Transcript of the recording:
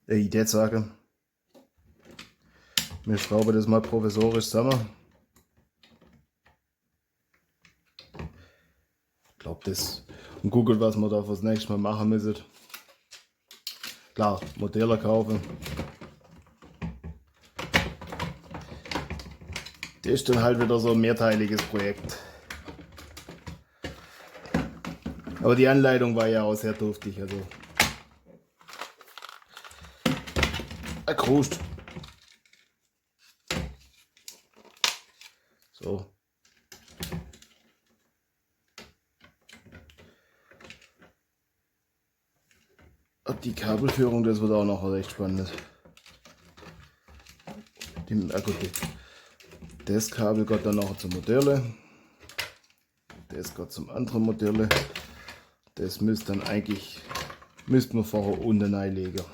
Ich würde sagen, wir schrauben das mal provisorisch zusammen. Ich glaube das. Und gucken, was wir da fürs nächste Mal machen müssen. Klar, Modelle kaufen. Das ist dann halt wieder so ein mehrteiliges Projekt. Aber die Anleitung war ja auch sehr duftig. Also. Krust. So. Und die Kabelführung, das wird auch noch recht spannend. Das Kabel geht dann noch zum Modelle. Das geht zum anderen Modelle. Das müsste dann eigentlich, müssten wir vorher unten reinlegen.